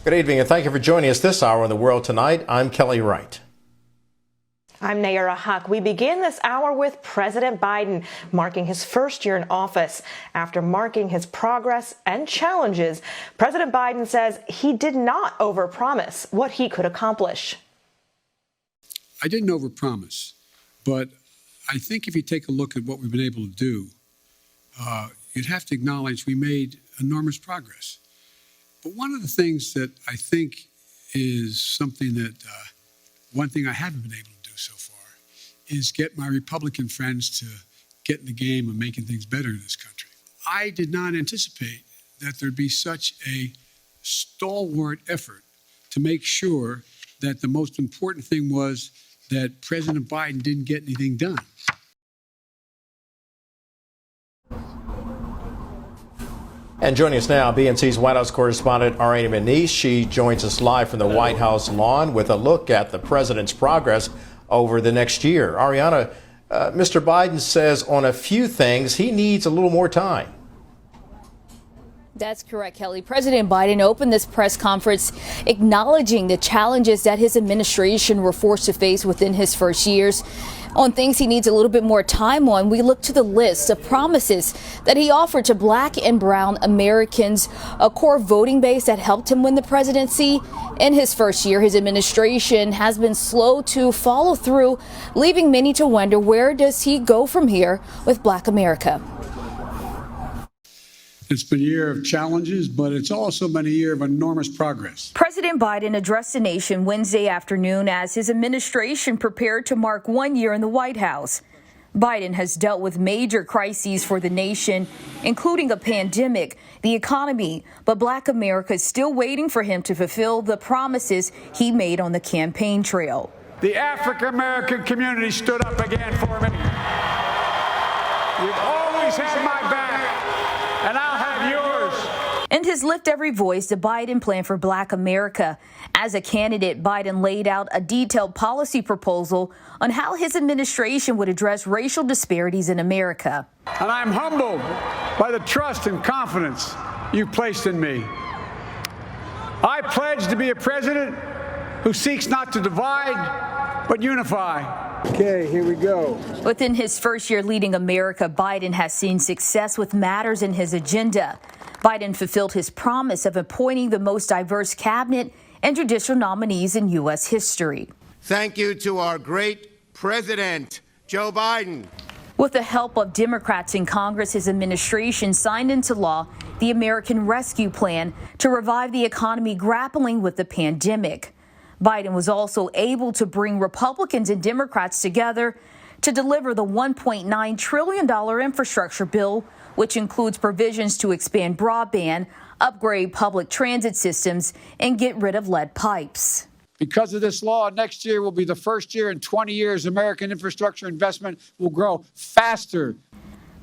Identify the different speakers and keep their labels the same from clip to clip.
Speaker 1: Good evening, and thank you for joining us this hour on The World Tonight. I'm Kelly Wright.
Speaker 2: I'm Nayara Huck. We begin this hour with President Biden marking his first year in office. After marking his progress and challenges, President Biden says he did not overpromise what he could accomplish.
Speaker 3: I didn't overpromise, but I think if you take a look at what we've been able to do, you'd have to acknowledge we made enormous progress. But one of the things that I think is something that, one thing I haven't been able to do so far is get my Republican friends to get in the game of making things better in this country. I did not anticipate that there'd be such a stalwart effort to make sure that the most important thing was that President Biden didn't get anything done.
Speaker 1: And joining us now, BNC's White House correspondent Ariana Manise. She joins us live from the White House lawn with a look at the president's progress over the next year. Ariana, Mr. Biden says on a few things he needs a little more time.
Speaker 4: That's correct, Kelly. President Biden opened this press conference acknowledging the challenges that his administration were forced to face within his first years. On things he needs a little bit more time on, we look to the list of promises that he offered to black and brown Americans, a core voting base that helped him win the presidency. In his first year, his administration has been slow to follow through, leaving many to wonder, where does he go from here with black America?
Speaker 3: It's been a year of challenges, but it's also been a year of enormous progress.
Speaker 4: President Biden addressed the nation Wednesday afternoon as his administration prepared to mark 1 year in the White House. Biden has dealt with major crises for the nation, including a pandemic, the economy, but black America is still waiting for him to fulfill the promises he made on the campaign trail.
Speaker 5: The African-American community stood up again for me. You've always had my back, and I'll have yours.
Speaker 4: In his Lift Every Voice, the Biden plan for black America. As a candidate, Biden laid out a detailed policy proposal on how his administration would address racial disparities in America.
Speaker 5: And I'm humbled by the trust and confidence you've placed in me. I pledge to be a president who seeks not to divide, but unify. Okay, here we go.
Speaker 4: Within his first year leading America, Biden has seen success with matters in his agenda. Biden fulfilled his promise of appointing the most diverse cabinet and judicial nominees in U.S. history.
Speaker 6: Thank you to our great president, Joe Biden.
Speaker 4: With the help of Democrats in Congress, his administration signed into law the American Rescue Plan to revive the economy grappling with the pandemic. Biden was also able to bring Republicans and Democrats together to deliver the $1.9 trillion infrastructure bill, which includes provisions to expand broadband, upgrade public transit systems, and get rid of lead pipes.
Speaker 5: Because of this law, next year will be the first year in 20 years American infrastructure investment will grow faster.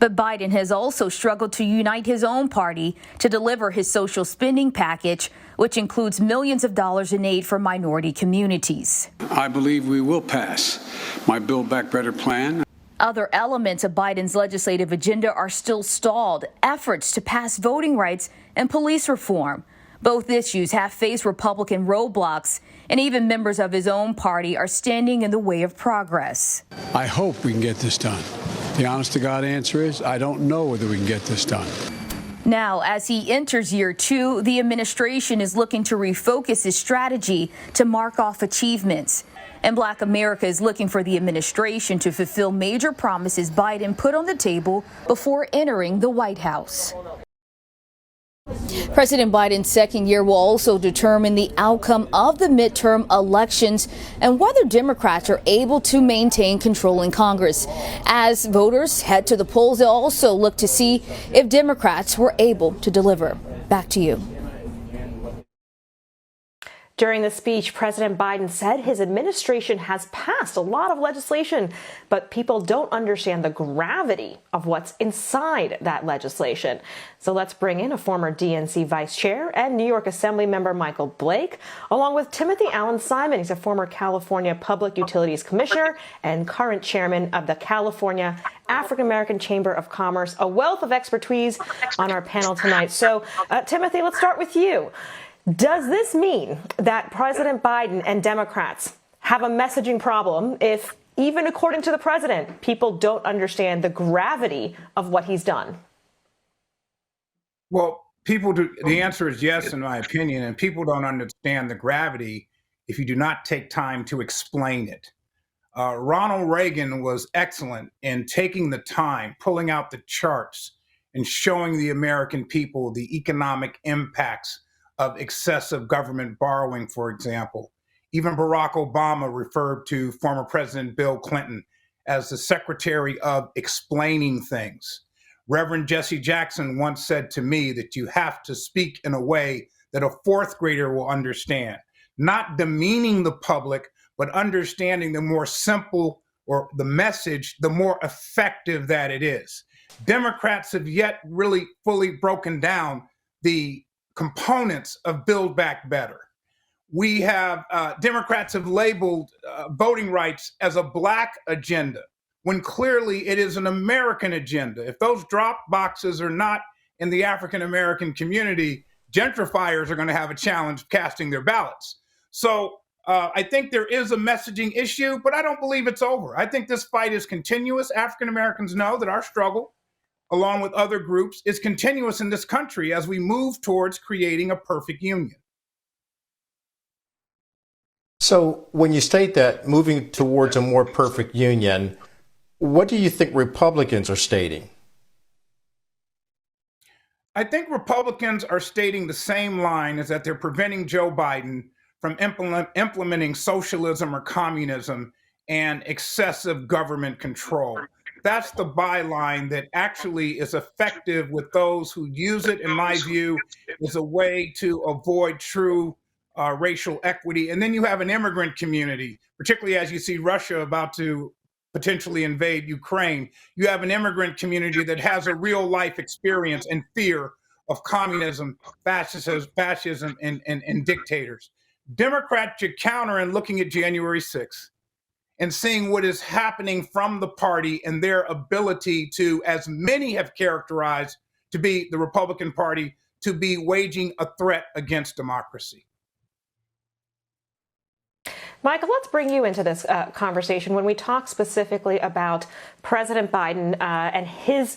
Speaker 4: But Biden has also struggled to unite his own party to deliver his social spending package, which includes millions of dollars in aid for minority communities.
Speaker 3: I believe we will pass my Build Back Better plan.
Speaker 4: Other elements of Biden's legislative agenda are still stalled. Efforts to pass voting rights and police reform. Both issues have faced Republican roadblocks, and even members of his own party are standing in the way of progress.
Speaker 3: I hope we can get this done. The honest to God answer is I don't know whether we can get this done.
Speaker 4: Now, as he enters year two, the administration is looking to refocus his strategy to mark off achievements. And black America is looking for the administration to fulfill major promises Biden put on the table before entering the White House. President Biden's second year will also determine the outcome of the midterm elections and whether Democrats are able to maintain control in Congress. As voters head to the polls, they'll also look to see if Democrats were able to deliver. Back to you.
Speaker 2: During the speech, President Biden said his administration has passed a lot of legislation, but people don't understand the gravity of what's inside that legislation. So let's bring in a former DNC vice chair and New York Assembly member Michael Blake, along with Timothy Allen Simon. He's a former California Public Utilities Commissioner and current chairman of the California African American Chamber of Commerce, a wealth of expertise on our panel tonight. So, Timothy, let's start with you. Does this mean that President Biden and Democrats have a messaging problem if, even according to the president, people don't understand the gravity of what he's done?
Speaker 7: Well, people do. The answer is yes, in my opinion, and people don't understand the gravity if you do not take time to explain it. Ronald Reagan was excellent in taking the time, pulling out the charts, and showing the American people the economic impacts of excessive government borrowing, for example. Even Barack Obama referred to former President Bill Clinton as the secretary of explaining things. Reverend Jesse Jackson once said to me that you have to speak in a way that a fourth grader will understand, not demeaning the public, but understanding the more simple or the message, the more effective that it is. Democrats have yet really fully broken down the components of Build Back Better. We have, Democrats have labeled voting rights as a Black agenda, when clearly it is an American agenda. If those drop boxes are not in the African American community, gentrifiers are going to have a challenge casting their ballots. So I think there is a messaging issue, but I don't believe it's over. I think this fight is continuous. African Americans know that our struggle, along with other groups, is continuous in this country as we move towards creating a perfect union.
Speaker 1: So when you state that moving towards a more perfect union, what do you think Republicans are stating?
Speaker 7: I think Republicans are stating the same line, is that they're preventing Joe Biden from implementing socialism or communism and excessive government control. That's the byline that actually is effective with those who use it, in my view, as a way to avoid true racial equity. And then you have an immigrant community, particularly as you see Russia about to potentially invade Ukraine. You have an immigrant community that has a real life experience and fear of communism, fascism, and dictators. Democrats should counter in looking at January 6th and seeing what is happening from the party and their ability to, as many have characterized to be the Republican Party, to be waging a threat against democracy.
Speaker 2: Michael, let's bring you into this conversation when we talk specifically about President Biden and his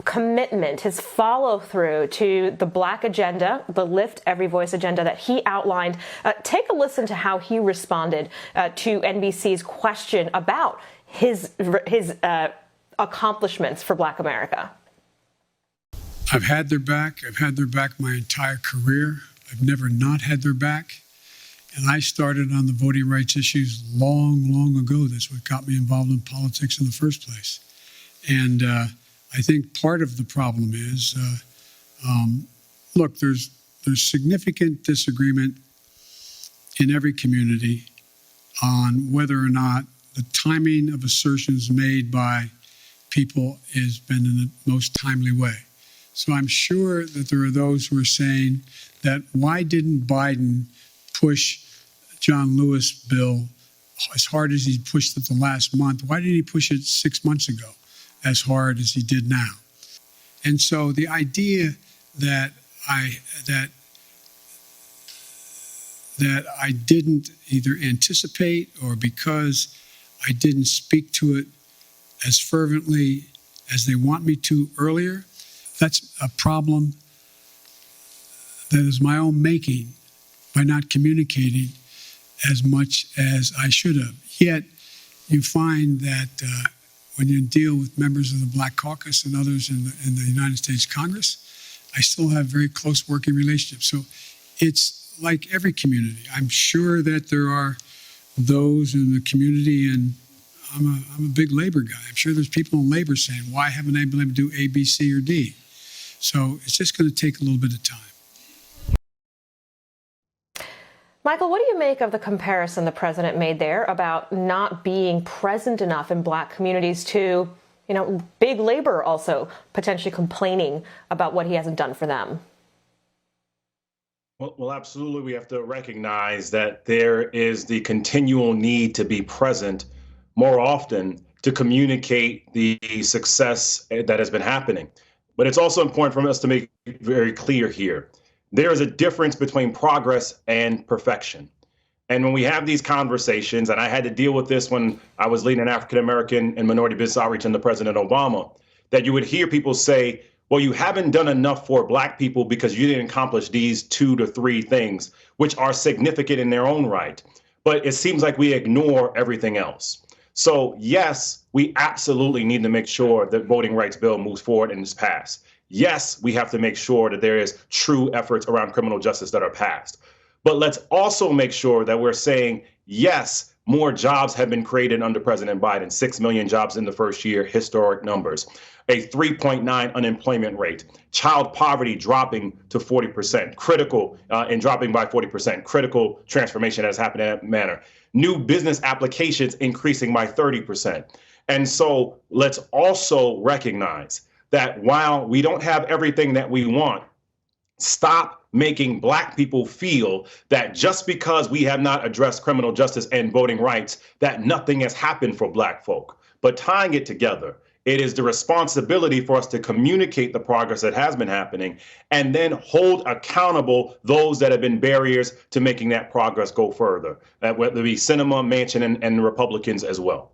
Speaker 2: commitment, his follow through to the Black agenda, the Lift Every Voice agenda that he outlined. Take a listen to how he responded to NBC's question about his accomplishments for Black America.
Speaker 3: I've had their back. I've had their back my entire career. I've never not had their back. And I started on the voting rights issues long, long ago. That's what got me involved in politics in the first place. And I think part of the problem is, look, there's significant disagreement in every community on whether or not the timing of assertions made by people has been in the most timely way. So I'm sure that there are those who are saying that why didn't Biden push John Lewis bill as hard as he pushed it the last month? Why didn't he push it 6 months ago as hard as he did now? And so the idea that I didn't either anticipate or because I didn't speak to it as fervently as they want me to earlier, that's a problem that is my own making by not communicating as much as I should have. Yet you find that when you deal with members of the Black Caucus and others in the United States Congress, I still have very close working relationships. So it's like every community. I'm sure that there are those in the community, and I'm a big labor guy. I'm sure there's people in labor saying, why haven't I been able to do A, B, C, or D? So it's just going to take a little bit of time.
Speaker 2: Michael, what do you make of the comparison the president made there about not being present enough in Black communities to, big labor also potentially complaining about what he hasn't done for them?
Speaker 8: Well, absolutely. We have to recognize that there is the continual need to be present more often to communicate the success that has been happening. But it's also important for us to make it very clear here. There is a difference between progress and perfection. And when we have these conversations, and I had to deal with this when I was leading African American and minority business outreach under President Obama, that you would hear people say, well, you haven't done enough for Black people because you didn't accomplish these 2 to 3 things, which are significant in their own right. But it seems like we ignore everything else. So, yes, we absolutely need to make sure that voting rights bill moves forward and is passed. Yes, we have to make sure that there is true efforts around criminal justice that are passed. But let's also make sure that we're saying, yes, more jobs have been created under President Biden, 6 million jobs in the first year, historic numbers, a 3.9 unemployment rate, child poverty dropping to 40%, critical and dropping by 40%, critical transformation that has happened in that manner, new business applications increasing by 30%. And so let's also recognize that while we don't have everything that we want, stop making Black people feel that just because we have not addressed criminal justice and voting rights, that nothing has happened for Black folk. But tying it together, it is the responsibility for us to communicate the progress that has been happening and then hold accountable those that have been barriers to making that progress go further, whether it be Sinema, Manchin, and Republicans as well.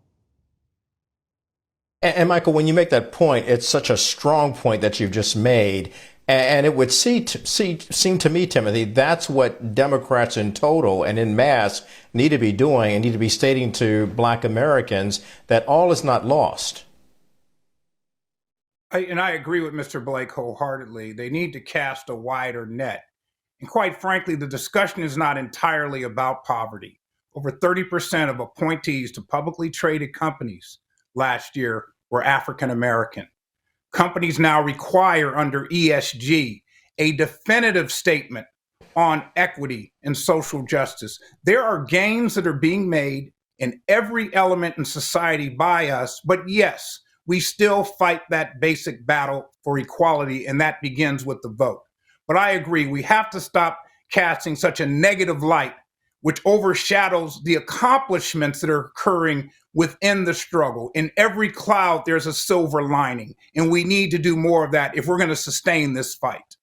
Speaker 1: And Michael, when you make that point, it's such a strong point that you've just made. And it would seem to me, Timothy, that's what Democrats in total and in mass need to be doing and need to be stating to Black Americans that all is not lost.
Speaker 7: I agree with Mr. Blake wholeheartedly. They need to cast a wider net. And quite frankly, the discussion is not entirely about poverty. Over 30% of appointees to publicly traded companies last year were African American. Companies now require under ESG a definitive statement on equity and social justice. There are gains that are being made in every element in society by us, but yes, we still fight that basic battle for equality, and that begins with the vote. But I agree, we have to stop casting such a negative light, which overshadows the accomplishments that are occurring within the struggle. In every cloud, there's a silver lining, and we need to do more of that if we're going to sustain this fight.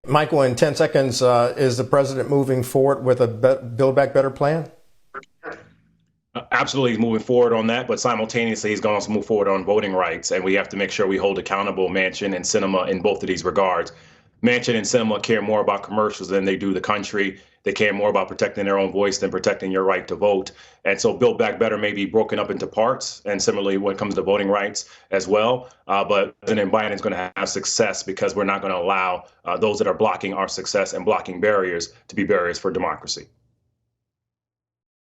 Speaker 1: Michael, in 10 seconds, is the president moving forward with a Build Back Better plan?
Speaker 8: Absolutely, he's moving forward on that, but simultaneously, he's going to move forward on voting rights, and we have to make sure we hold accountable Manchin and Sinema in both of these regards. Manchin and Sinema care more about commercials than they do the country. They care more about protecting their own voice than protecting your right to vote. And so Build Back Better may be broken up into parts, and similarly when it comes to voting rights as well. But President Biden is going to have success because we're not going to allow those that are blocking our success and blocking barriers to be barriers for democracy.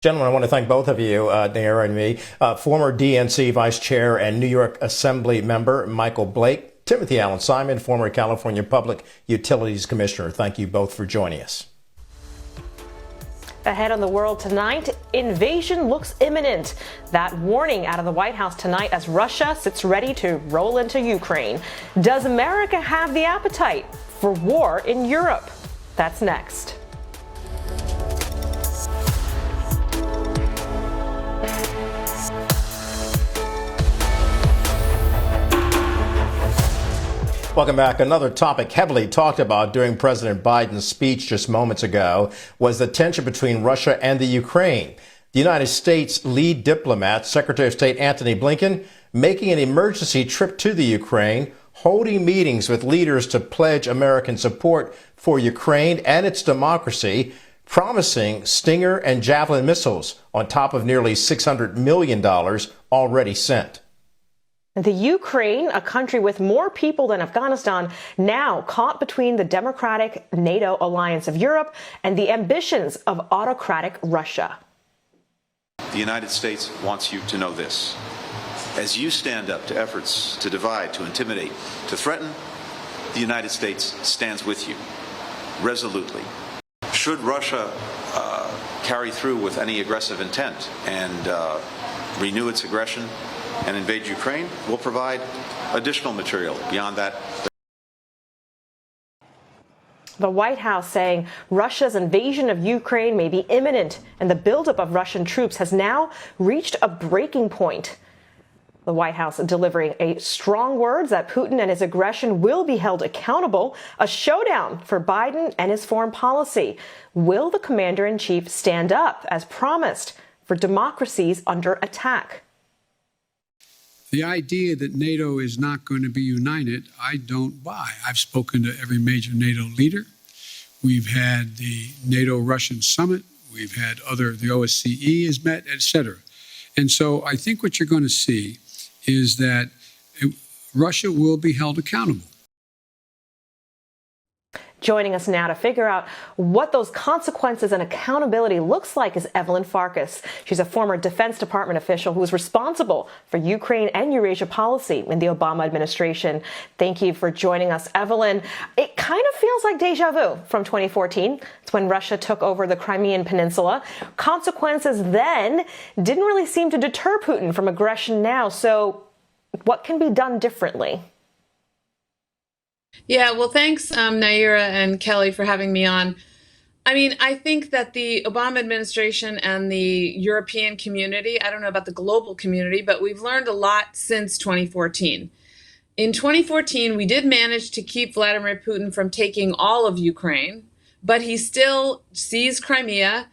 Speaker 1: Gentlemen, I want to thank both of you, Nayara and me. Former DNC Vice Chair and New York Assembly member Michael Blake, Timothy Allen Simon, former California Public Utilities Commissioner. Thank you both for joining us.
Speaker 2: Ahead on The World tonight, invasion looks imminent. That warning out of the White House tonight as Russia sits ready to roll into Ukraine. Does America have the appetite for war in Europe? That's next.
Speaker 1: Welcome back. Another topic heavily talked about during President Biden's speech just moments ago was the tension between Russia and the Ukraine. The United States lead diplomat, Secretary of State Antony Blinken, making an emergency trip to the Ukraine, holding meetings with leaders to pledge American support for Ukraine and its democracy, promising Stinger and Javelin missiles on top of nearly $600 million already sent.
Speaker 2: The Ukraine, a country with more people than Afghanistan, now caught between the democratic NATO alliance of Europe and the ambitions of autocratic Russia.
Speaker 9: The United States wants you to know this. As you stand up to efforts to divide, to intimidate, to threaten, the United States stands with you, resolutely. Should Russia carry through with any aggressive intent and renew its aggression and invade Ukraine, we'll provide additional material beyond that.
Speaker 2: The White House saying Russia's invasion of Ukraine may be imminent and the buildup of Russian troops has now reached a breaking point. The White House delivering strong words that Putin and his aggression will be held accountable. A showdown for Biden and his foreign policy. Will the commander-in-chief stand up, as promised, for democracies under attack?
Speaker 3: The idea that NATO is not going to be united, I don't buy. I've spoken to every major NATO leader. We've had the NATO-Russian summit. We've had the OSCE has met, et cetera. And so I think what you're going to see is that Russia will be held accountable.
Speaker 2: Joining us now to figure out what those consequences and accountability looks like is Evelyn Farkas. She's a former Defense Department official who was responsible for Ukraine and Eurasia policy in the Obama administration. Thank you for joining us, Evelyn. It kind of feels like deja vu from 2014. It's when Russia took over the Crimean Peninsula. Consequences then didn't really seem to deter Putin from aggression now. So what can be done differently?
Speaker 10: Yeah, well, thanks, Naira and Kelly, for having me on. I mean, I think that the Obama administration and the European community, I don't know about the global community, but we've learned a lot since 2014. In 2014, we did manage to keep Vladimir Putin from taking all of Ukraine, but he still seized Crimea.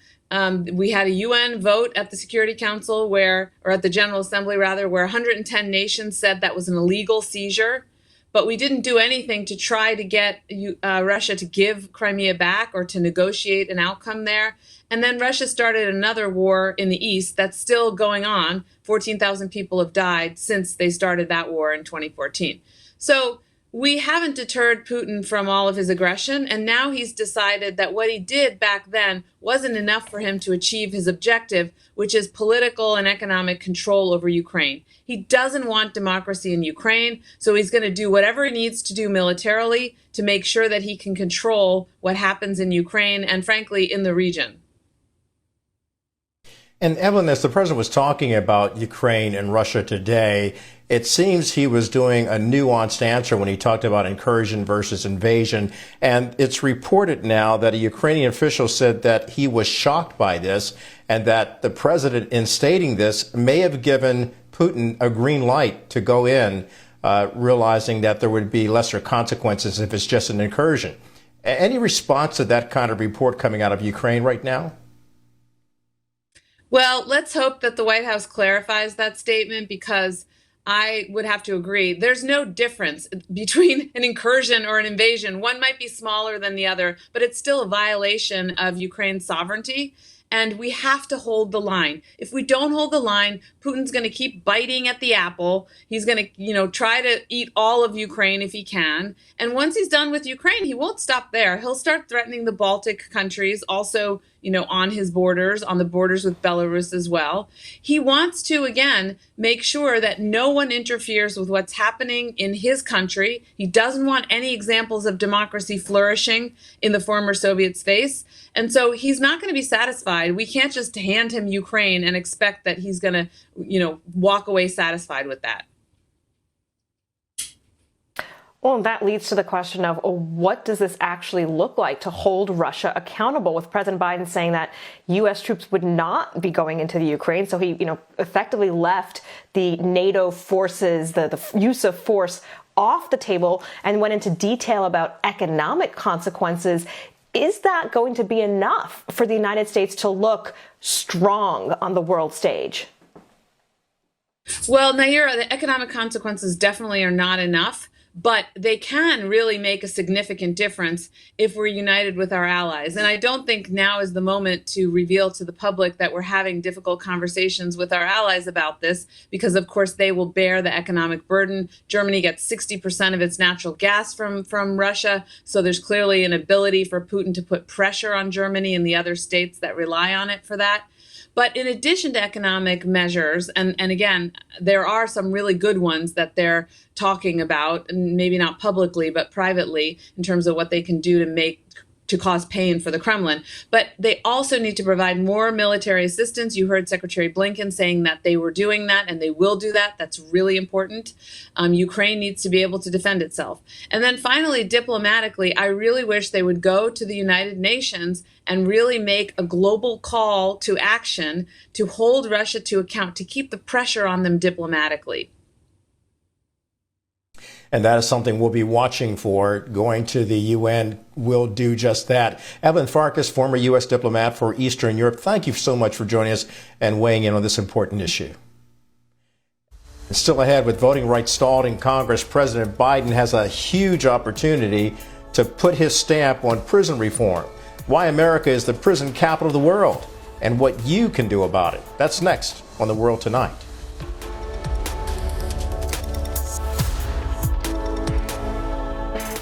Speaker 10: We had a UN vote at the Security Council or at the General Assembly rather, where 110 nations said that was an illegal seizure. But we didn't do anything to try to get Russia to give Crimea back or to negotiate an outcome there. And then Russia started another war in the east that's still going on. 14,000 people have died since they started that war in 2014. So we haven't deterred Putin from all of his aggression, and now he's decided that what he did back then wasn't enough for him to achieve his objective, which is political and economic control over Ukraine. He doesn't want democracy in Ukraine, so he's going to do whatever he needs to do militarily to make sure that he can control what happens in Ukraine and, frankly, in the region.
Speaker 1: And Evelyn, as the president was talking about Ukraine and Russia today, it seems he was doing a nuanced answer when he talked about incursion versus invasion. And it's reported now that a Ukrainian official said that he was shocked by this and that the president, in stating this, may have given Putin a green light to go in, realizing that there would be lesser consequences if it's just an incursion. Any response to that kind of report coming out of Ukraine right now?
Speaker 10: Well, let's hope that the White House clarifies that statement, because I would have to agree. There's no difference between an incursion or an invasion. One might be smaller than the other, but it's still a violation of Ukraine's sovereignty. And we have to hold the line. If we don't hold the line, Putin's going to keep biting at the apple. He's going to, try to eat all of Ukraine if he can. And once he's done with Ukraine, he won't stop there. He'll start threatening the Baltic countries, also, on his borders, on the borders with Belarus as well. He wants to, again, make sure that no one interferes with what's happening in his country. He doesn't want any examples of democracy flourishing in the former Soviet space. And so he's not going to be satisfied. We can't just hand him Ukraine and expect that he's going to, walk away satisfied with that.
Speaker 2: Well, and that leads to the question of what does this actually look like to hold Russia accountable, with President Biden saying that U.S. troops would not be going into the Ukraine. So he, effectively left the NATO forces, the use of force off the table, and went into detail about economic consequences. Is that going to be enough for the United States to look strong on the world stage?
Speaker 10: Well, Naira, the economic consequences definitely are not enough, but they can really make a significant difference if we're united with our allies. And I don't think now is the moment to reveal to the public that we're having difficult conversations with our allies about this, because of course they will bear the economic burden. Germany gets 60% of its natural gas from Russia. So there's clearly an ability for Putin to put pressure on Germany and the other states that rely on it for that. But in addition to economic measures, and again, there are some really good ones that they're talking about, and maybe not publicly, but privately, in terms of what they can do to cause pain for the Kremlin. But they also need to provide more military assistance. You heard Secretary Blinken saying that they were doing that, and they will do that. That's really important. Ukraine needs to be able to defend itself. And then finally, diplomatically, I really wish they would go to the United Nations and really make a global call to action to hold Russia to account, to keep the pressure on them diplomatically.
Speaker 1: And that is something we'll be watching for. Going to the UN will do just that. Evelyn Farkas, former U.S. diplomat for Eastern Europe, thank you so much for joining us and weighing in on this important issue. And still ahead, with voting rights stalled in Congress, President Biden has a huge opportunity to put his stamp on prison reform. Why America is the prison capital of the world and what you can do about it. That's next on The World Tonight.